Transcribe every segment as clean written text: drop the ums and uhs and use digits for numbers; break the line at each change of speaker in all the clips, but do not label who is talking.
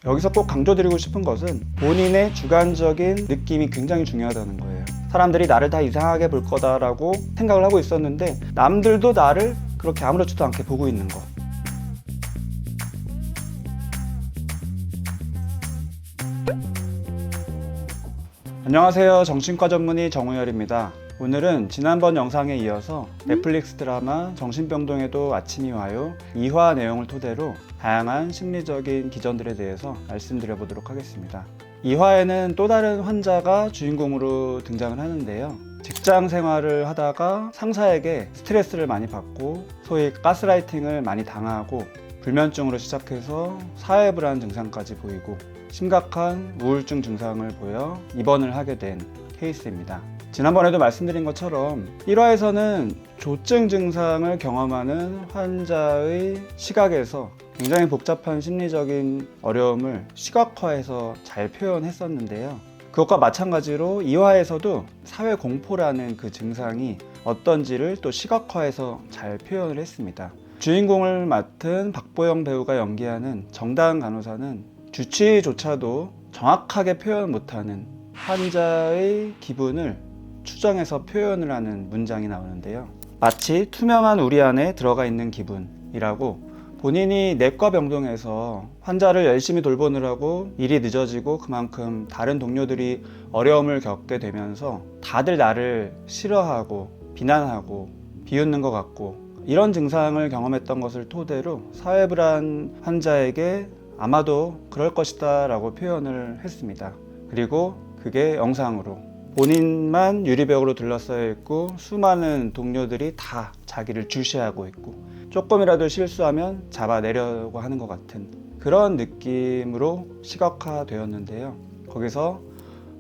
여기서 꼭 강조드리고 싶은 것은 본인의 주관적인 느낌이 굉장히 중요하다는 거예요. 사람들이 나를 다 이상하게 볼 거다라고 생각을 하고 있었는데 남들도 나를 그렇게 아무렇지도 않게 보고 있는 거. 안녕하세요. 정신과 전문의 정우열입니다. 오늘은 지난번 영상에 이어서 넷플릭스 드라마 정신병동에도 아침이 와요 2화 내용을 토대로 다양한 심리적인 기전들에 대해서 말씀드려 보도록 하겠습니다. 2화에는 또 다른 환자가 주인공으로 등장을 하는데요. 직장 생활을 하다가 상사에게 스트레스를 많이 받고 소위 가스라이팅을 많이 당하고 불면증으로 시작해서 사회불안 증상까지 보이고 심각한 우울증 증상을 보여 입원을 하게 된 케이스입니다. 지난번에도 말씀드린 것처럼 1화에서는 조증 증상을 경험하는 환자의 시각에서 굉장히 복잡한 심리적인 어려움을 시각화해서 잘 표현했었는데요. 그것과 마찬가지로 2화에서도 사회 공포라는 그 증상이 어떤지를 또 시각화해서 잘 표현을 했습니다. 주인공을 맡은 박보영 배우가 연기하는 정다은 간호사는 주치의조차도 정확하게 표현 못하는 환자의 기분을 추정해서 표현을 하는 문장이 나오는데요. 마치 투명한 우리 안에 들어가 있는 기분이라고 본인이 내과 병동에서 환자를 열심히 돌보느라고 일이 늦어지고 그만큼 다른 동료들이 어려움을 겪게 되면서 다들 나를 싫어하고 비난하고 비웃는 것 같고 이런 증상을 경험했던 것을 토대로 사회불안 환자에게 아마도 그럴 것이다 라고 표현을 했습니다. 그리고 그게 영상으로 본인만 유리벽으로 둘러싸여 있고 수많은 동료들이 다 자기를 주시하고 있고 조금이라도 실수하면 잡아내려고 하는 것 같은 그런 느낌으로 시각화되었는데요. 거기서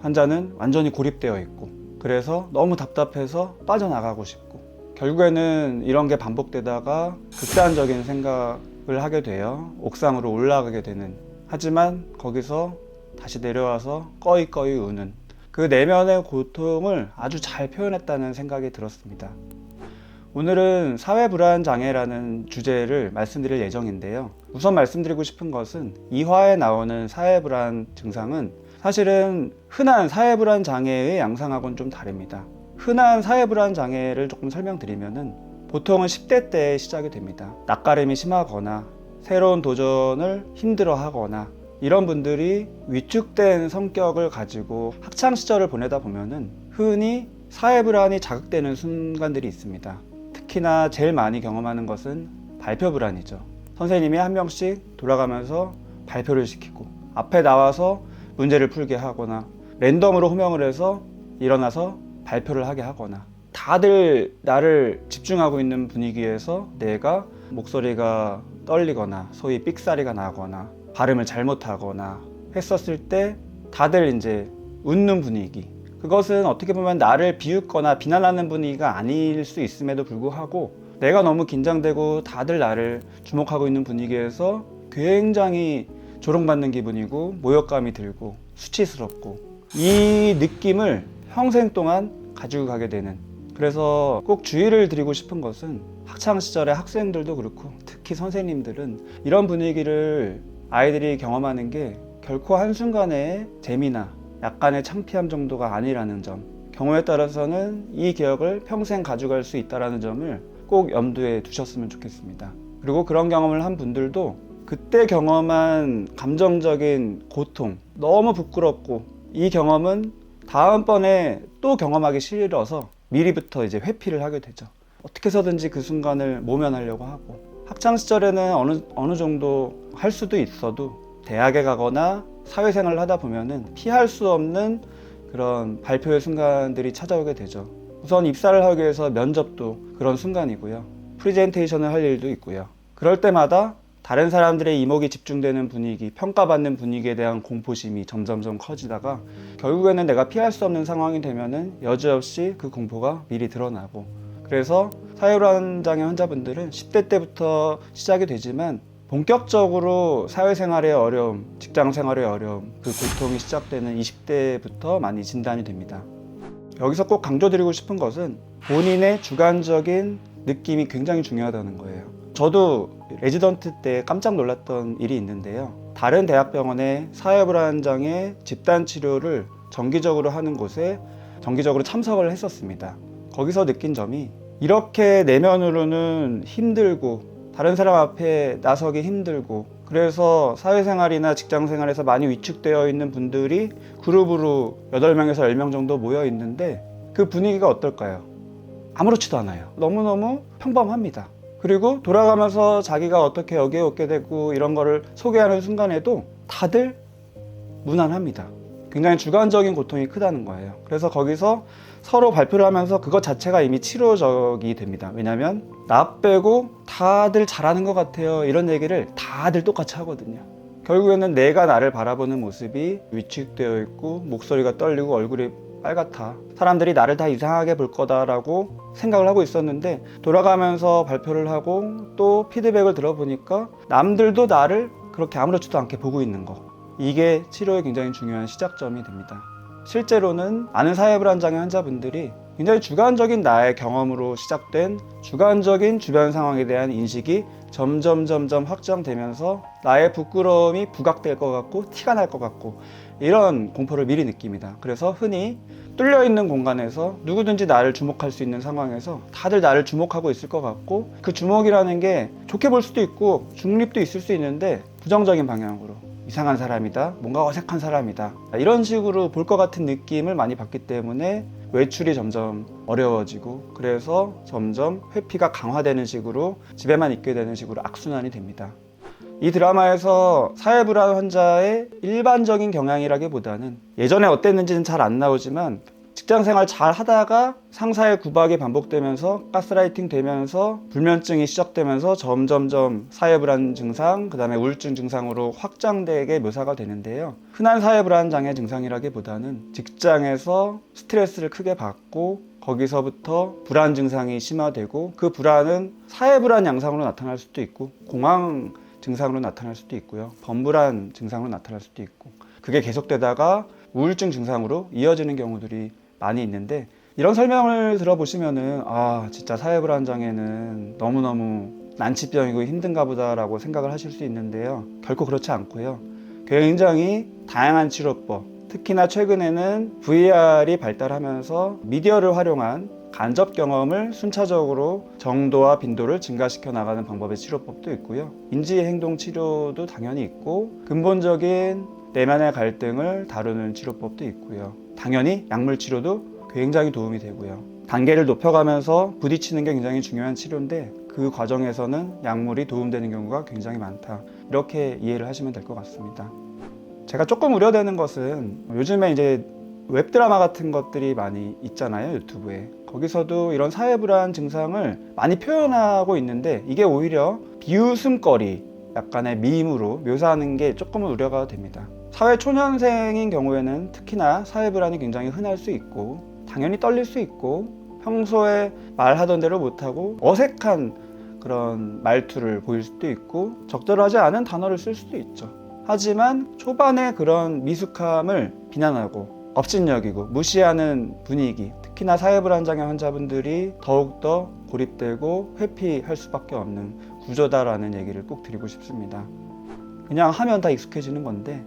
환자는 완전히 고립되어 있고 그래서 너무 답답해서 빠져나가고 싶고 결국에는 이런 게 반복되다가 극단적인 생각을 하게 되어 옥상으로 올라가게 되는, 하지만 거기서 다시 내려와서 꺼이꺼이 우는 그 내면의 고통을 아주 잘 표현했다는 생각이 들었습니다. 오늘은 사회불안장애라는 주제를 말씀드릴 예정인데요. 우선 말씀드리고 싶은 것은 2화에 나오는 사회불안 증상은 사실은 흔한 사회불안장애의 양상하고는 좀 다릅니다. 흔한 사회불안장애를 조금 설명드리면은 보통은 10대 때 시작이 됩니다. 낯가림이 심하거나 새로운 도전을 힘들어하거나 이런 분들이 위축된 성격을 가지고 학창시절을 보내다 보면은 흔히 사회불안이 자극되는 순간들이 있습니다. 특히나 제일 많이 경험하는 것은 발표 불안이죠. 선생님이 한 명씩 돌아가면서 발표를 시키고 앞에 나와서 문제를 풀게 하거나 랜덤으로 호명을 해서 일어나서 발표를 하게 하거나 다들 나를 집중하고 있는 분위기에서 내가 목소리가 떨리거나 소위 삑사리가 나거나 발음을 잘못하거나 했었을 때 다들 이제 웃는 분위기, 그것은 어떻게 보면 나를 비웃거나 비난하는 분위기가 아닐 수 있음에도 불구하고 내가 너무 긴장되고 다들 나를 주목하고 있는 분위기에서 굉장히 조롱받는 기분이고 모욕감이 들고 수치스럽고 이 느낌을 평생 동안 가지고 가게 되는, 그래서 꼭 주의를 드리고 싶은 것은 학창시절의 학생들도 그렇고 특히 선생님들은 이런 분위기를 아이들이 경험하는 게 결코 한순간의 재미나 약간의 창피함 정도가 아니라는 점, 경우에 따라서는 이 기억을 평생 가져갈 수 있다는 점을 꼭 염두에 두셨으면 좋겠습니다. 그리고 그런 경험을 한 분들도 그때 경험한 감정적인 고통, 너무 부끄럽고 이 경험은 다음번에 또 경험하기 싫어서 미리부터 이제 회피를 하게 되죠. 어떻게 해서든지 그 순간을 모면하려고 하고, 학창시절에는 어느 정도 할 수도 있어도 대학에 가거나 사회생활을 하다 보면은 피할 수 없는 그런 발표의 순간들이 찾아오게 되죠. 우선 입사를 하기 위해서 면접도 그런 순간이고요. 프리젠테이션을 할 일도 있고요. 그럴 때마다 다른 사람들의 이목이 집중되는 분위기, 평가받는 분위기에 대한 공포심이 점점점 커지다가 결국에는 내가 피할 수 없는 상황이 되면은 여지없이 그 공포가 미리 드러나고, 그래서 사회불안장애 환자분들은 10대 때부터 시작이 되지만 본격적으로 사회생활의 어려움, 직장생활의 어려움, 그 고통이 시작되는 20대부터 많이 진단이 됩니다. 여기서 꼭 강조드리고 싶은 것은 본인의 주관적인 느낌이 굉장히 중요하다는 거예요. 저도 레지던트 때 깜짝 놀랐던 일이 있는데요. 다른 대학병원의 사회불안장애 집단 치료를 정기적으로 하는 곳에 정기적으로 참석을 했었습니다. 거기서 느낀 점이 이렇게 내면으로는 힘들고 다른 사람 앞에 나서기 힘들고 그래서 사회생활이나 직장생활에서 많이 위축되어 있는 분들이 그룹으로 8명에서 10명 정도 모여 있는데 그 분위기가 어떨까요? 아무렇지도 않아요. 너무너무 평범합니다. 그리고 돌아가면서 자기가 어떻게 여기에 오게 되고 이런 거를 소개하는 순간에도 다들 무난합니다. 굉장히 주관적인 고통이 크다는 거예요. 그래서 거기서 서로 발표를 하면서 그것 자체가 이미 치료적이 됩니다. 왜냐하면 나 빼고 다들 잘하는 것 같아요. 이런 얘기를 다들 똑같이 하거든요. 결국에는 내가 나를 바라보는 모습이 위축되어 있고 목소리가 떨리고 얼굴이 빨갛다. 사람들이 나를 다 이상하게 볼 거다라고 생각을 하고 있었는데 돌아가면서 발표를 하고 또 피드백을 들어보니까 남들도 나를 그렇게 아무렇지도 않게 보고 있는 거. 이게 치료의 굉장히 중요한 시작점이 됩니다. 실제로는 많은 사회불안장애 환자분들이 굉장히 주관적인 나의 경험으로 시작된 주관적인 주변 상황에 대한 인식이 점점 확장되면서 나의 부끄러움이 부각될 것 같고 티가 날 것 같고 이런 공포를 미리 느낍니다. 그래서 흔히 뚫려있는 공간에서 누구든지 나를 주목할 수 있는 상황에서 다들 나를 주목하고 있을 것 같고 그 주목이라는 게 좋게 볼 수도 있고 중립도 있을 수 있는데 부정적인 방향으로 이상한 사람이다, 뭔가 어색한 사람이다 이런 식으로 볼 것 같은 느낌을 많이 받기 때문에 외출이 점점 어려워지고 그래서 점점 회피가 강화되는 식으로 집에만 있게 되는 식으로 악순환이 됩니다. 이 드라마에서 사회불안 환자의 일반적인 경향이라기보다는 예전에 어땠는지는 잘 안 나오지만 직장생활 잘 하다가 상사의 구박이 반복되면서 가스라이팅 되면서 불면증이 시작되면서 점점점 사회불안 증상, 그 다음에 우울증 증상으로 확장되게 묘사가 되는데요. 흔한 사회불안 장애 증상이라기보다는 직장에서 스트레스를 크게 받고 거기서부터 불안 증상이 심화되고 그 불안은 사회불안 양상으로 나타날 수도 있고 공황 증상으로 나타날 수도 있고요. 범불안 증상으로 나타날 수도 있고 그게 계속되다가 우울증 증상으로 이어지는 경우들이 많이 있는데 이런 설명을 들어보시면은 아 진짜 사회불안 장애는 너무너무 난치병이고 힘든가 보다라고 생각을 하실 수 있는데요. 결코 그렇지 않고요. 굉장히 다양한 치료법, 특히나 최근에는 VR이 발달하면서 미디어를 활용한 간접 경험을 순차적으로 정도와 빈도를 증가시켜 나가는 방법의 치료법도 있고요. 인지행동 치료도 당연히 있고 근본적인 내면의 갈등을 다루는 치료법도 있고요. 당연히 약물 치료도 굉장히 도움이 되고요. 단계를 높여가면서 부딪히는 게 굉장히 중요한 치료인데 그 과정에서는 약물이 도움되는 경우가 굉장히 많다. 이렇게 이해를 하시면 될 것 같습니다. 제가 조금 우려되는 것은 요즘에 이제 웹드라마 같은 것들이 많이 있잖아요, 유튜브에. 거기서도 이런 사회불안 증상을 많이 표현하고 있는데 이게 오히려 비웃음거리, 약간의 밈으로 묘사하는 게 조금은 우려가 됩니다. 사회 초년생인 경우에는 특히나 사회불안이 굉장히 흔할 수 있고 당연히 떨릴 수 있고 평소에 말하던 대로 못하고 어색한 그런 말투를 보일 수도 있고 적절하지 않은 단어를 쓸 수도 있죠. 하지만 초반에 그런 미숙함을 비난하고 업신여기고 무시하는 분위기, 특히나 사회불안장애 환자분들이 더욱더 고립되고 회피할 수밖에 없는 구조다라는 얘기를 꼭 드리고 싶습니다. 그냥 하면 다 익숙해지는 건데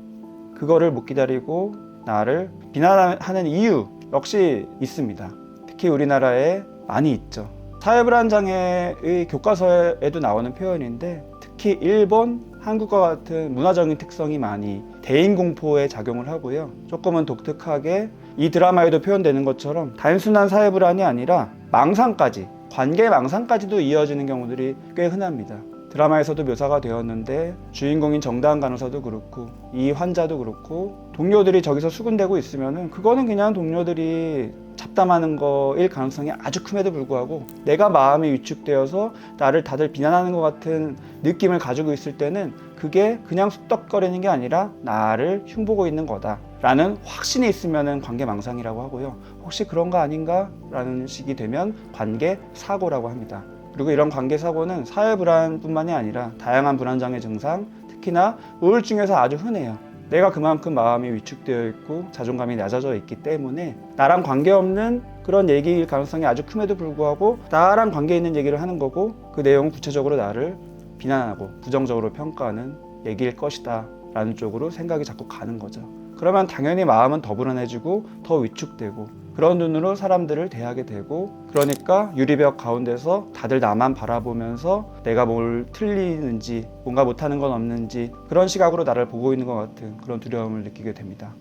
그거를 못 기다리고 나를 비난하는 이유 역시 있습니다. 특히 우리나라에 많이 있죠. 사회불안장애의 교과서에도 나오는 표현인데 특히 일본, 한국과 같은 문화적인 특성이 많이 대인공포에 작용을 하고요. 조금은 독특하게 이 드라마에도 표현되는 것처럼 단순한 사회불안이 아니라 망상까지, 관계 망상까지도 이어지는 경우들이 꽤 흔합니다. 드라마에서도 묘사가 되었는데 주인공인 정다은 간호사도 그렇고 이 환자도 그렇고 동료들이 저기서 수군대고 있으면은 그거는 그냥 동료들이 잡담하는 거일 가능성이 아주 큼에도 불구하고 내가 마음이 위축되어서 나를 다들 비난하는 것 같은 느낌을 가지고 있을 때는 그게 그냥 쑥덕거리는 게 아니라 나를 흉보고 있는 거다 라는 확신이 있으면은 관계망상이라고 하고요. 혹시 그런 거 아닌가? 라는 식이 되면 관계사고라고 합니다. 그리고 이런 관계사고는 사회불안뿐만이 아니라 다양한 불안장애 증상, 특히나 우울증에서 아주 흔해요. 내가 그만큼 마음이 위축되어 있고 자존감이 낮아져 있기 때문에 나랑 관계없는 그런 얘기일 가능성이 아주 큼에도 불구하고 나랑 관계 있는 얘기를 하는 거고 그 내용은 구체적으로 나를 비난하고 부정적으로 평가하는 얘기일 것이다 라는 쪽으로 생각이 자꾸 가는 거죠. 그러면 당연히 마음은 더 불안해지고 더 위축되고 그런 눈으로 사람들을 대하게 되고, 그러니까 유리벽 가운데서 다들 나만 바라보면서 내가 뭘 틀리는지 뭔가 못하는 건 없는지 그런 시각으로 나를 보고 있는 것 같은 그런 두려움을 느끼게 됩니다.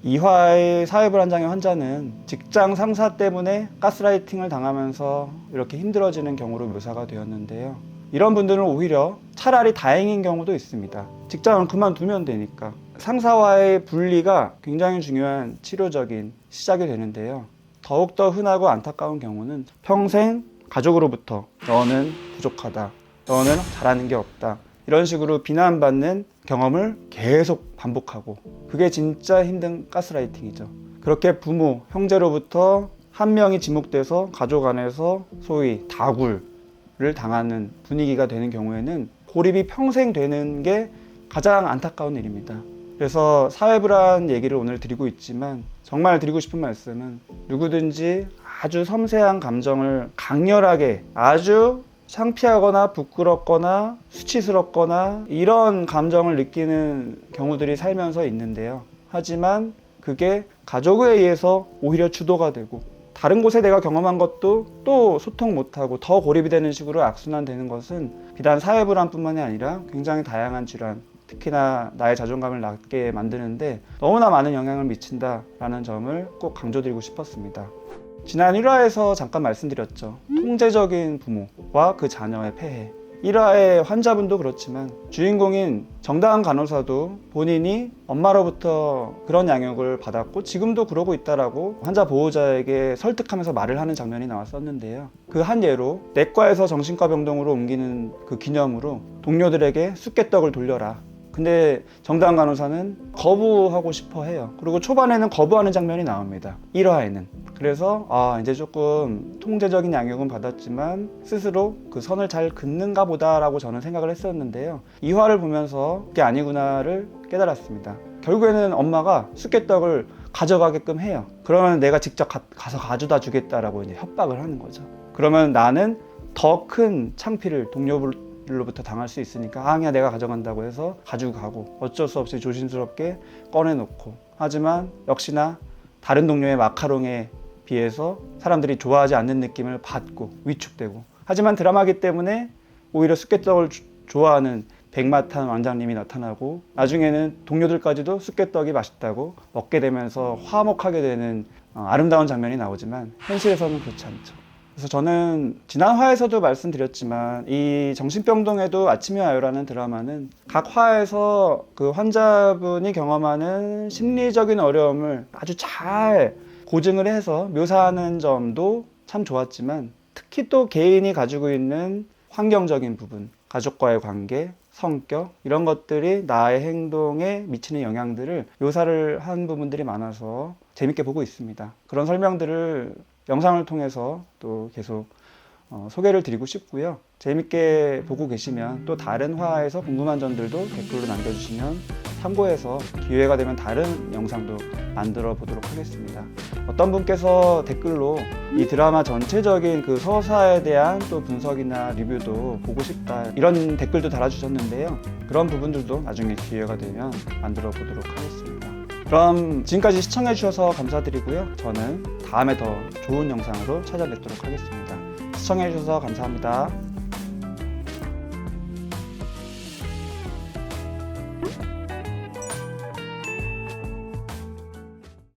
이화의 사회불안장애 환자는 직장 상사 때문에 가스라이팅을 당하면서 이렇게 힘들어지는 경우로 묘사가 되었는데요. 이런 분들은 오히려 차라리 다행인 경우도 있습니다. 직장을 그만두면 되니까. 상사와의 분리가 굉장히 중요한 치료적인 시작이 되는데요. 더욱더 흔하고 안타까운 경우는 평생 가족으로부터 너는 부족하다, 너는 잘하는 게 없다, 이런 식으로 비난받는 경험을 계속 반복하고, 그게 진짜 힘든 가스라이팅이죠. 그렇게 부모, 형제로부터 한 명이 지목돼서 가족 안에서 소위 다굴을 당하는 분위기가 되는 경우에는 고립이 평생 되는 게 가장 안타까운 일입니다. 그래서 사회불안 얘기를 오늘 드리고 있지만 정말 드리고 싶은 말씀은, 누구든지 아주 섬세한 감정을 강렬하게 아주 창피하거나 부끄럽거나 수치스럽거나 이런 감정을 느끼는 경우들이 살면서 있는데요. 하지만 그게 가족에 의해서 오히려 주도가 되고, 다른 곳에 내가 경험한 것도 또 소통 못하고 더 고립이 되는 식으로 악순환되는 것은 비단 사회불안뿐만이 아니라 굉장히 다양한 질환, 특히나 나의 자존감을 낮게 만드는데 너무나 많은 영향을 미친다라는 점을 꼭 강조드리고 싶었습니다. 지난 1화에서 잠깐 말씀드렸죠. 통제적인 부모와 그 자녀의 폐해. 1화의 환자분도 그렇지만 주인공인 정다은 간호사도 본인이 엄마로부터 그런 양육을 받았고 지금도 그러고 있다라고 환자 보호자에게 설득하면서 말을 하는 장면이 나왔었는데요. 그 한 예로 내과에서 정신과 병동으로 옮기는 그 기념으로 동료들에게 쑥개떡을 돌려라. 근데 정다은 간호사는 거부하고 싶어 해요. 그리고 초반에는 거부하는 장면이 나옵니다. 1화에는. 그래서 이제 조금 통제적인 양육은 받았지만 스스로 그 선을 잘 긋는가 보다라고 저는 생각을 했었는데요. 2화를 보면서 그게 아니구나를 깨달았습니다. 결국에는 엄마가 쑥개떡을 가져가게끔 해요. 그러면 내가 직접 가서 가져다 주겠다라고 이제 협박을 하는 거죠. 그러면 나는 더 큰 창피를 동료로부터 당할 수 있으니까 그냥 내가 가져간다고 해서 가지고 가고, 어쩔 수 없이 조심스럽게 꺼내놓고, 하지만 역시나 다른 동료의 마카롱에 비해서 사람들이 좋아하지 않는 느낌을 받고 위축되고, 하지만 드라마기 때문에 오히려 쑥개떡을 좋아하는 백마탄 원장님이 나타나고 나중에는 동료들까지도 쑥개떡이 맛있다고 먹게 되면서 화목하게 되는 아름다운 장면이 나오지만 현실에서는 그렇지 않죠. 그래서 저는 지난 화에서도 말씀드렸지만 이 정신병동에도 아침이 와요라는 드라마는 각 화에서 그 환자분이 경험하는 심리적인 어려움을 아주 잘 고증을 해서 묘사하는 점도 참 좋았지만, 특히 또 개인이 가지고 있는 환경적인 부분, 가족과의 관계, 성격, 이런 것들이 나의 행동에 미치는 영향들을 묘사를 한 부분들이 많아서 재밌게 보고 있습니다. 그런 설명들을 영상을 통해서 또 계속 소개를 드리고 싶고요. 재밌게 보고 계시면 또 다른 화에서 궁금한 점들도 댓글로 남겨주시면 참고해서 기회가 되면 다른 영상도 만들어 보도록 하겠습니다. 어떤 분께서 댓글로 이 드라마 전체적인 그 서사에 대한 또 분석이나 리뷰도 보고 싶다, 이런 댓글도 달아주셨는데요. 그런 부분들도 나중에 기회가 되면 만들어 보도록 하겠습니다. 그럼 지금까지 시청해 주셔서 감사드리고요. 저는 다음에 더 좋은 영상으로 찾아뵙도록 하겠습니다. 시청해 주셔서 감사합니다.